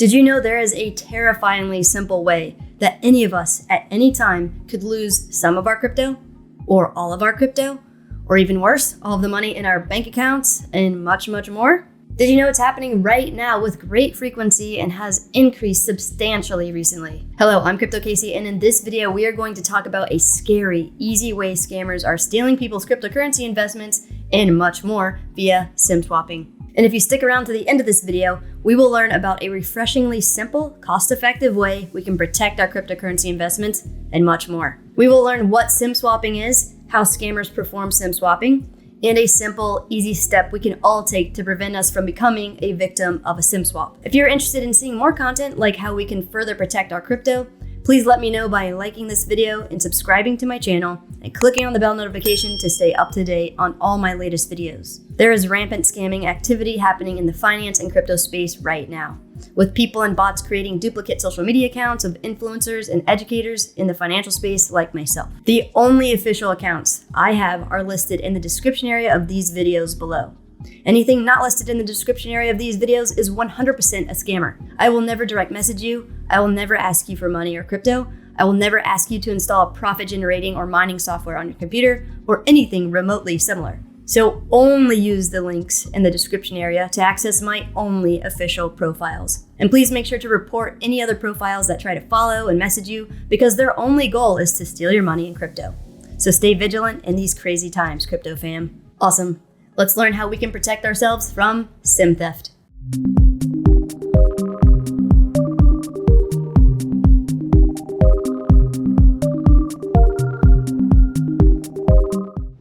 Did you know there is a terrifyingly simple way that any of us at any time could lose some of our crypto, or all of our crypto, or even worse, all of the money in our bank accounts, and much, much more? Did you know it's happening right now with great frequency and has increased substantially recently? Hello, I'm Crypto Casey, and in this video, we are going to talk about a scary, easy way scammers are stealing people's cryptocurrency investments and much more via SIM swapping. And if you stick around to the end of this video, we will learn about a refreshingly simple, cost-effective way we can protect our cryptocurrency investments and much more. We will learn what SIM swapping is, how scammers perform SIM swapping, and a simple, easy step we can all take to prevent us from becoming a victim of a SIM swap. If you're interested in seeing more content like how we can further protect our crypto, please let me know by liking this video and subscribing to my channel and clicking on the bell notification to stay up to date on all my latest videos. There is rampant scamming activity happening in the finance and crypto space right now, with people and bots creating duplicate social media accounts of influencers and educators in the financial space like myself. The only official accounts I have are listed in the description area of these videos below. Anything not listed in the description area of these videos is 100% a scammer. I will never direct message you. I will never ask you for money or crypto. I will never ask you to install profit generating or mining software on your computer or anything remotely similar. So only use the links in the description area to access my only official profiles. And please make sure to report any other profiles that try to follow and message you, because their only goal is to steal your money in crypto. So stay vigilant in these crazy times, crypto fam. Awesome. Let's learn how we can protect ourselves from SIM theft.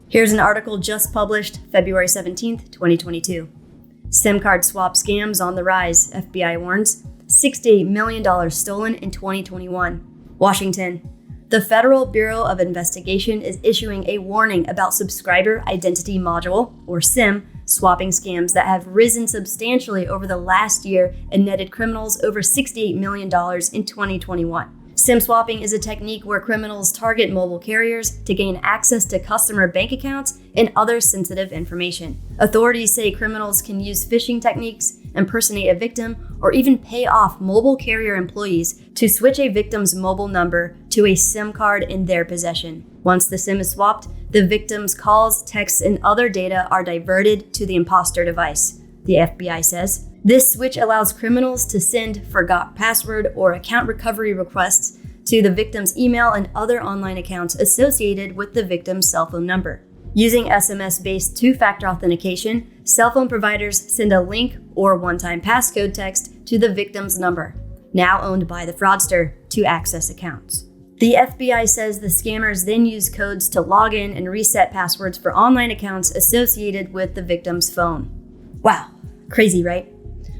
Here's an article just published February 17th, 2022. SIM card swap scams on the rise, FBI warns. $68 million stolen in 2021. Washington. The Federal Bureau of Investigation is issuing a warning about subscriber identity module, or SIM, swapping scams that have risen substantially over the last year and netted criminals over $68 million in 2021. SIM swapping is a technique where criminals target mobile carriers to gain access to customer bank accounts and other sensitive information. Authorities say criminals can use phishing techniques, impersonate a victim, or even pay off mobile carrier employees to switch a victim's mobile number to a SIM card in their possession. Once the SIM is swapped, the victim's calls, texts, and other data are diverted to the imposter device, the FBI says. This switch allows criminals to send forgot password or account recovery requests to the victim's email and other online accounts associated with the victim's cell phone number. Using SMS-based two-factor authentication, cell phone providers send a link or one-time passcode text to the victim's number, now owned by the fraudster, to access accounts. The FBI says the scammers then use codes to log in and reset passwords for online accounts associated with the victim's phone. Wow, crazy, right?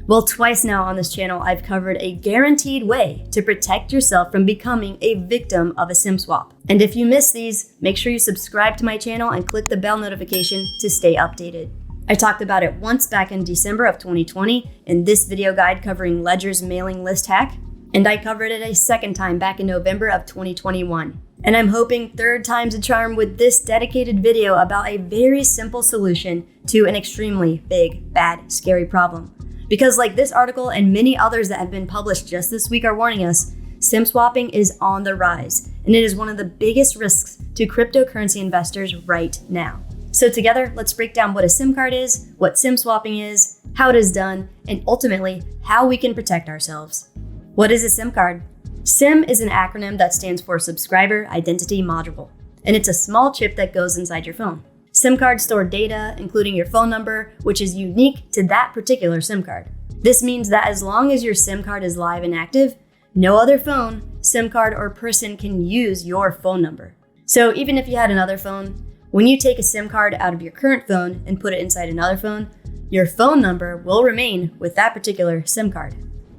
Well, twice now on this channel, I've covered a guaranteed way to protect yourself from becoming a victim of a SIM swap. And if you miss these, make sure you subscribe to my channel and click the bell notification to stay updated. I talked about it once back in December of 2020 in this video guide covering Ledger's mailing list hack, and I covered it a second time back in November of 2021. And I'm hoping third time's a charm with this dedicated video about a very simple solution to an extremely big, bad, scary problem. Because like this article and many others that have been published just this week are warning us, SIM swapping is on the rise, and it is one of the biggest risks to cryptocurrency investors right now. So together, let's break down what a SIM card is, what SIM swapping is, how it is done, and ultimately, how we can protect ourselves. What is a SIM card? SIM is an acronym that stands for Subscriber Identity Module, and it's a small chip that goes inside your phone. SIM cards store data, including your phone number, which is unique to that particular SIM card. This means that as long as your SIM card is live and active, no other phone, SIM card, or person can use your phone number. So even if you had another phone, when you take a SIM card out of your current phone and put it inside another phone, your phone number will remain with that particular SIM card.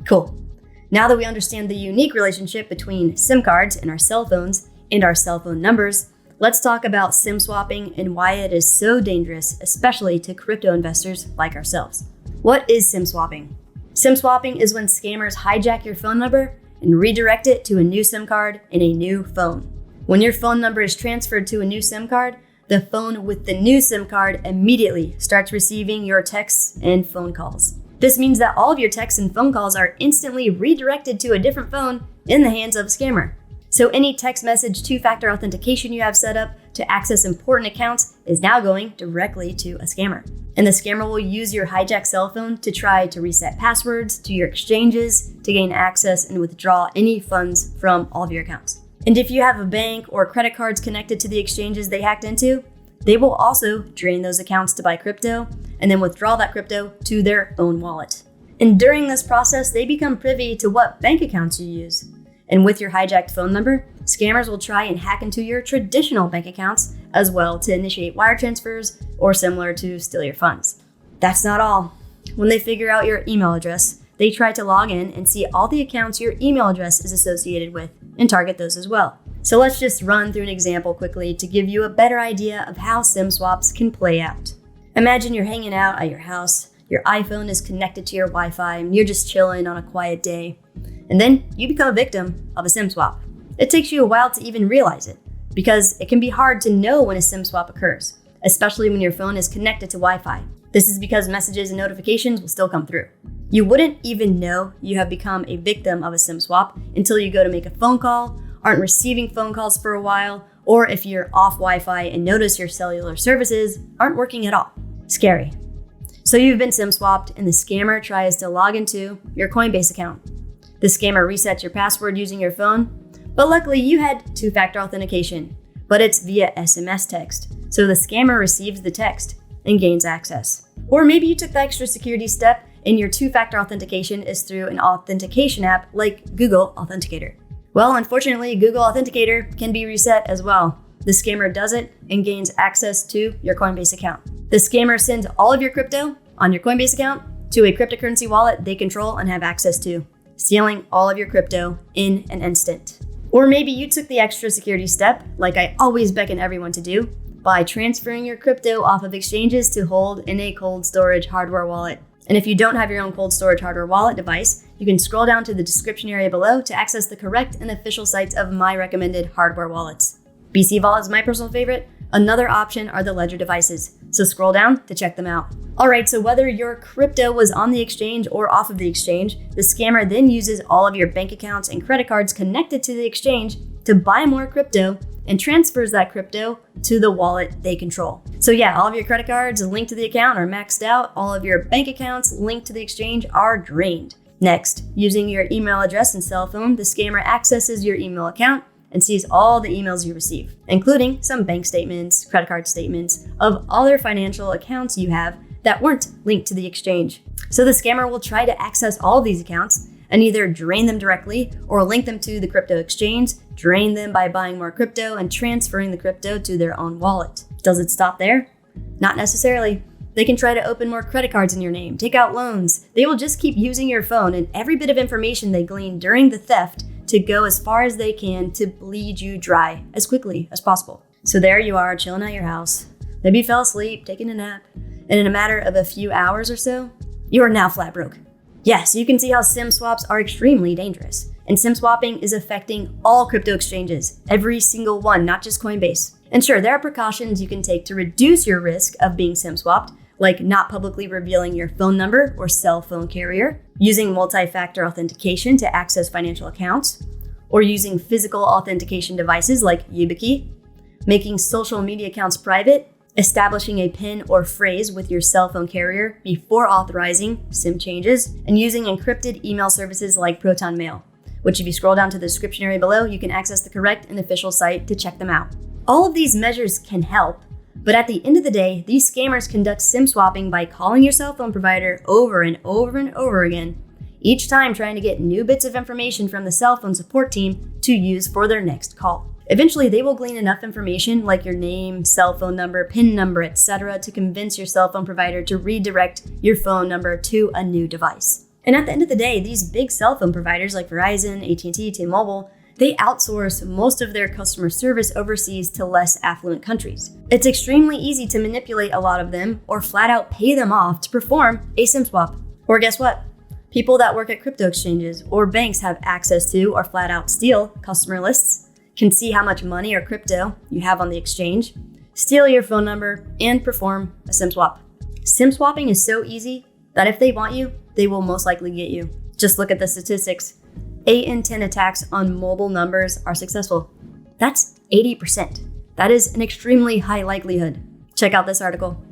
Cool. Now that we understand the unique relationship between SIM cards and our cell phones and our cell phone numbers, let's talk about SIM swapping and why it is so dangerous, especially to crypto investors like ourselves. What is SIM swapping? SIM swapping is when scammers hijack your phone number and redirect it to a new SIM card in a new phone. When your phone number is transferred to a new SIM card, the phone with the new SIM card immediately starts receiving your texts and phone calls. This means that all of your texts and phone calls are instantly redirected to a different phone in the hands of a scammer. So any text message two-factor authentication you have set up to access important accounts is now going directly to a scammer. And the scammer will use your hijacked cell phone to try to reset passwords to your exchanges to gain access and withdraw any funds from all of your accounts. And if you have a bank or credit cards connected to the exchanges they hacked into, they will also drain those accounts to buy crypto and then withdraw that crypto to their own wallet. And during this process, they become privy to what bank accounts you use. And with your hijacked phone number, scammers will try and hack into your traditional bank accounts as well to initiate wire transfers or similar to steal your funds. That's not all. When they figure out your email address, they try to log in and see all the accounts your email address is associated with and target those as well. So let's just run through an example quickly to give you a better idea of how SIM swaps can play out. Imagine you're hanging out at your house, your iPhone is connected to your Wi-Fi, and you're just chilling on a quiet day. And then you become a victim of a SIM swap. It takes you a while to even realize it, because it can be hard to know when a SIM swap occurs, especially when your phone is connected to Wi-Fi. This is because messages and notifications will still come through. You wouldn't even know you have become a victim of a SIM swap until you go to make a phone call, aren't receiving phone calls for a while, or if you're off Wi-Fi and notice your cellular services aren't working at all. Scary. So you've been SIM swapped and the scammer tries to log into your Coinbase account. The scammer resets your password using your phone, but luckily you had two-factor authentication, but it's via SMS text. So the scammer receives the text and gains access. Or maybe you took the extra security step and your two-factor authentication is through an authentication app like Google Authenticator. Well, unfortunately, Google Authenticator can be reset as well. The scammer does it and gains access to your Coinbase account. The scammer sends all of your crypto on your Coinbase account to a cryptocurrency wallet they control and have access to, stealing all of your crypto in an instant. Or maybe you took the extra security step, like I always beckon everyone to do, by transferring your crypto off of exchanges to hold in a cold storage hardware wallet. And if you don't have your own cold storage hardware wallet device, you can scroll down to the description area below to access the correct and official sites of my recommended hardware wallets. BC Vault is my personal favorite. Another option are the Ledger devices, so scroll down to check them out. Alright, so whether your crypto was on the exchange or off of the exchange, the scammer then uses all of your bank accounts and credit cards connected to the exchange to buy more crypto and transfers that crypto to the wallet they control. So yeah, all of your credit cards linked to the account are maxed out, all of your bank accounts linked to the exchange are drained. Next, using your email address and cell phone, the scammer accesses your email account and sees all the emails you receive, including some bank statements, credit card statements of other financial accounts you have that weren't linked to the exchange. So the scammer will try to access all of these accounts and either drain them directly or link them to the crypto exchange, drain them by buying more crypto and transferring the crypto to their own wallet. Does it stop there? Not necessarily. They can try to open more credit cards in your name, take out loans. They will just keep using your phone and every bit of information they glean during the theft to go as far as they can to bleed you dry as quickly as possible. So there you are, chilling at your house. Maybe you fell asleep, taking a nap, and in a matter of a few hours or so, you are now flat broke. Yes, you can see how SIM swaps are extremely dangerous. And SIM swapping is affecting all crypto exchanges, every single one, not just Coinbase. And sure, there are precautions you can take to reduce your risk of being SIM swapped, like not publicly revealing your phone number or cell phone carrier, using multi-factor authentication to access financial accounts, or using physical authentication devices like YubiKey, making social media accounts private, establishing a PIN or phrase with your cell phone carrier before authorizing SIM changes, and using encrypted email services like Proton Mail, which if you scroll down to the description area below, you can access the correct and official site to check them out. All of these measures can help, but at the end of the day, these scammers conduct SIM swapping by calling your cell phone provider over and over and over again, each time trying to get new bits of information from the cell phone support team to use for their next call. Eventually, they will glean enough information like your name, cell phone number, PIN number, etc. to convince your cell phone provider to redirect your phone number to a new device. And at the end of the day, these big cell phone providers like Verizon, AT&T, T-Mobile, they outsource most of their customer service overseas to less affluent countries. It's extremely easy to manipulate a lot of them or flat out pay them off to perform a SIM swap. Or guess what? People that work at crypto exchanges or banks have access to or flat out steal customer lists, can see how much money or crypto you have on the exchange, steal your phone number, and perform a SIM swap. SIM swapping is so easy, that if they want you, they will most likely get you. Just look at the statistics. 8 in 10 attacks on mobile numbers are successful. That's 80%. That is an extremely high likelihood. Check out this article.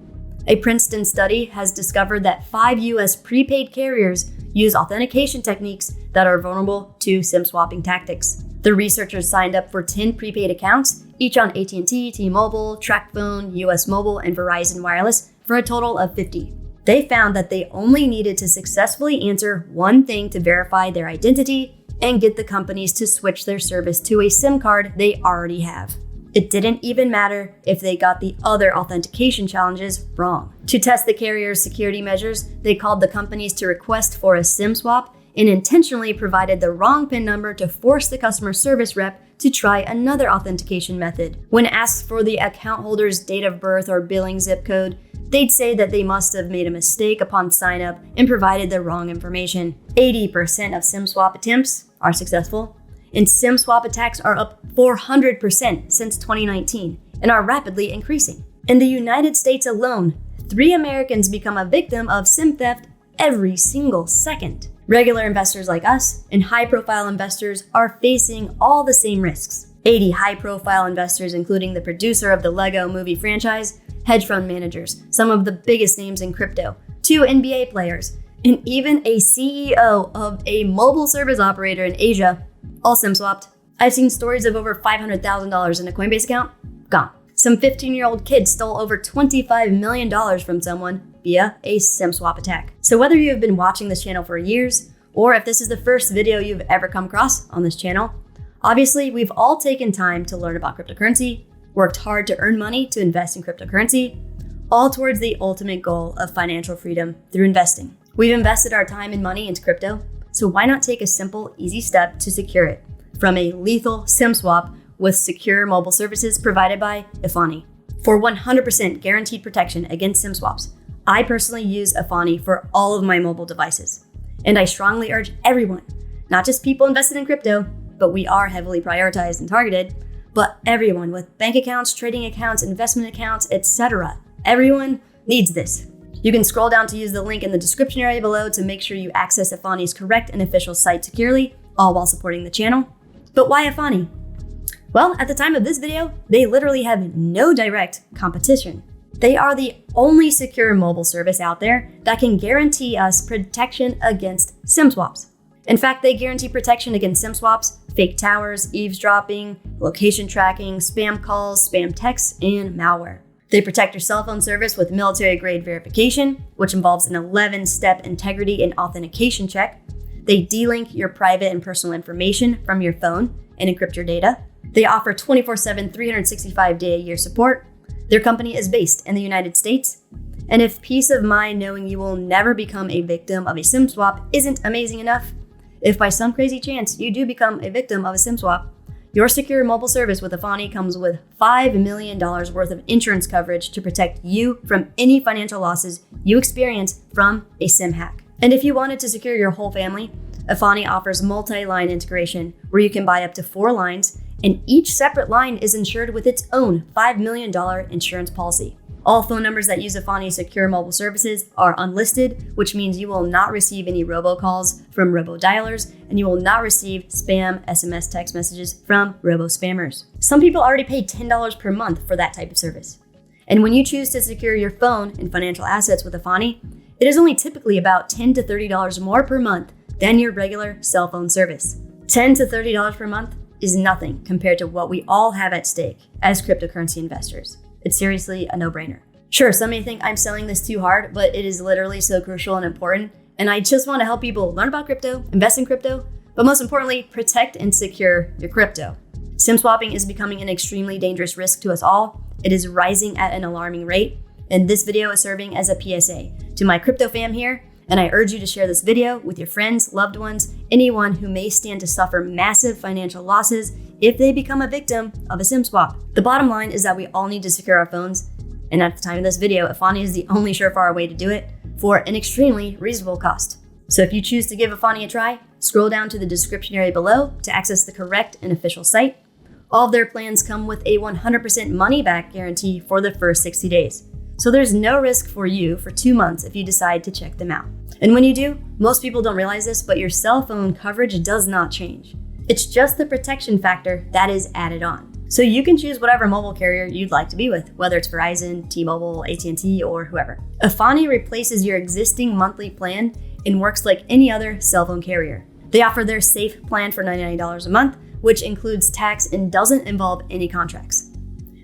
A Princeton study has discovered that 5 US prepaid carriers use authentication techniques that are vulnerable to SIM swapping tactics. The researchers signed up for 10 prepaid accounts, each on AT&T, T-Mobile, TracFone, US Mobile, and Verizon Wireless, for a total of 50. They found that they only needed to successfully answer one thing to verify their identity and get the companies to switch their service to a SIM card they already have. It didn't even matter if they got the other authentication challenges wrong. To test the carrier's security measures, they called the companies to request for a SIM swap and intentionally provided the wrong PIN number to force the customer service rep to try another authentication method. When asked for the account holder's date of birth or billing zip code, they'd say that they must have made a mistake upon sign up and provided the wrong information. 80% of SIM swap attempts are successful, and SIM swap attacks are up 400% since 2019 and are rapidly increasing. In the United States alone, 3 Americans become a victim of SIM theft every single second. Regular investors like us and high-profile investors are facing all the same risks. 80 high-profile investors, including the producer of the Lego movie franchise, hedge fund managers, some of the biggest names in crypto, 2 NBA players, and even a CEO of a mobile service operator in Asia, all SIM swapped. I've seen stories of over $500,000 in a Coinbase account gone. Some 15-year-old kid stole over $25 million from someone via a SIM swap attack. So whether you have been watching this channel for years, or if this is the first video you've ever come across on this channel, obviously we've all taken time to learn about cryptocurrency, worked hard to earn money to invest in cryptocurrency, all towards the ultimate goal of financial freedom through investing. We've invested our time and money into crypto, so why not take a simple, easy step to secure it from a lethal SIM swap with secure mobile services provided by Efani. For 100% guaranteed protection against SIM swaps, I personally use Efani for all of my mobile devices. And I strongly urge everyone, not just people invested in crypto, but we are heavily prioritized and targeted, but everyone with bank accounts, trading accounts, investment accounts, etc. Everyone needs this. You can scroll down to use the link in the description area below to make sure you access Efani's correct and official site securely, all while supporting the channel. But why Efani? Well, at the time of this video, they literally have no direct competition. They are the only secure mobile service out there that can guarantee us protection against SIM swaps. In fact, they guarantee protection against SIM swaps, fake towers, eavesdropping, location tracking, spam calls, spam texts, and malware. They protect your cell phone service with military-grade verification, which involves an 11-step integrity and authentication check. They delink your private and personal information from your phone and encrypt your data. They offer 24/7, 365-day-a-year support. Their company is based in the United States. And if peace of mind knowing you will never become a victim of a SIM swap isn't amazing enough, if by some crazy chance you do become a victim of a SIM swap, your secure mobile service with Efani comes with $5 million worth of insurance coverage to protect you from any financial losses you experience from a SIM hack. And if you wanted to secure your whole family, Efani offers multi-line integration where you can buy up to 4 lines, and each separate line is insured with its own $5 million insurance policy. All phone numbers that use Efani's secure mobile services are unlisted, which means you will not receive any robocalls from robo-dialers, and you will not receive spam SMS text messages from robo-spammers. Some people already pay $10 per month for that type of service. And when you choose to secure your phone and financial assets with Efani, it is only typically about $10 to $30 more per month than your regular cell phone service. $10 to $30 per month is nothing compared to what we all have at stake as cryptocurrency investors. It's seriously a no-brainer. Sure, some may think I'm selling this too hard, but it is literally so crucial and important. And I just want to help people learn about crypto, invest in crypto, but most importantly, protect and secure your crypto. SIM swapping is becoming an extremely dangerous risk to us all. It is rising at an alarming rate. And this video is serving as a PSA to my crypto fam here. And I urge you to share this video with your friends, loved ones, anyone who may stand to suffer massive financial losses if they become a victim of a SIM swap. The bottom line is that we all need to secure our phones, and at the time of this video, Efani is the only surefire way to do it for an extremely reasonable cost. So if you choose to give Efani a try, scroll down to the description area below to access the correct and official site. All of their plans come with a 100% money-back guarantee for the first 60 days. So there's no risk for you for 2 months if you decide to check them out. And when you do, most people don't realize this, but your cell phone coverage does not change. It's just the protection factor that is added on. So you can choose whatever mobile carrier you'd like to be with, whether it's Verizon, T-Mobile, AT&T, or whoever. Efani replaces your existing monthly plan and works like any other cell phone carrier. They offer their safe plan for $99 a month, which includes tax and doesn't involve any contracts.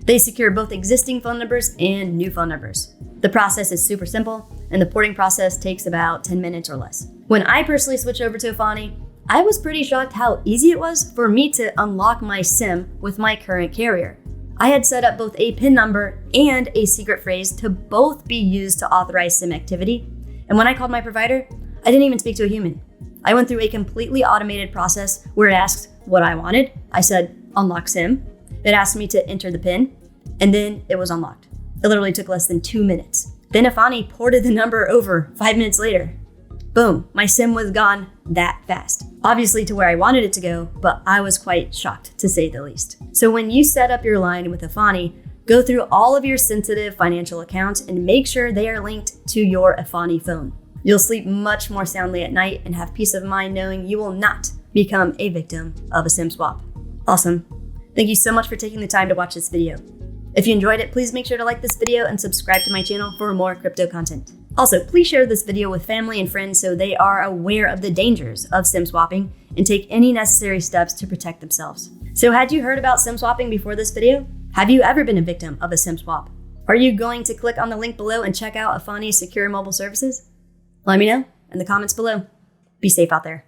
They secure both existing phone numbers and new phone numbers. The process is super simple, and the porting process takes about 10 minutes or less. When I personally switched over to Efani, I was pretty shocked how easy it was for me to unlock my SIM with my current carrier. I had set up both a PIN number and a secret phrase to both be used to authorize SIM activity, and when I called my provider, I didn't even speak to a human. I went through a completely automated process where it asked what I wanted. I said, unlock SIM. It asked me to enter the PIN, and then it was unlocked. It literally took less than 2 minutes. Then Efani ported the number over 5 minutes later. Boom, my SIM was gone that fast. Obviously to where I wanted it to go, but I was quite shocked to say the least. So when you set up your line with Efani, go through all of your sensitive financial accounts and make sure they are linked to your Efani phone. You'll sleep much more soundly at night and have peace of mind knowing you will not become a victim of a SIM swap. Awesome. Thank you so much for taking the time to watch this video. If you enjoyed it, please make sure to like this video and subscribe to my channel for more crypto content. Also, please share this video with family and friends so they are aware of the dangers of SIM swapping and take any necessary steps to protect themselves. So had you heard about SIM swapping before this video? Have you ever been a victim of a SIM swap? Are you going to click on the link below and check out Efani's secure mobile services? Let me know in the comments below. Be safe out there.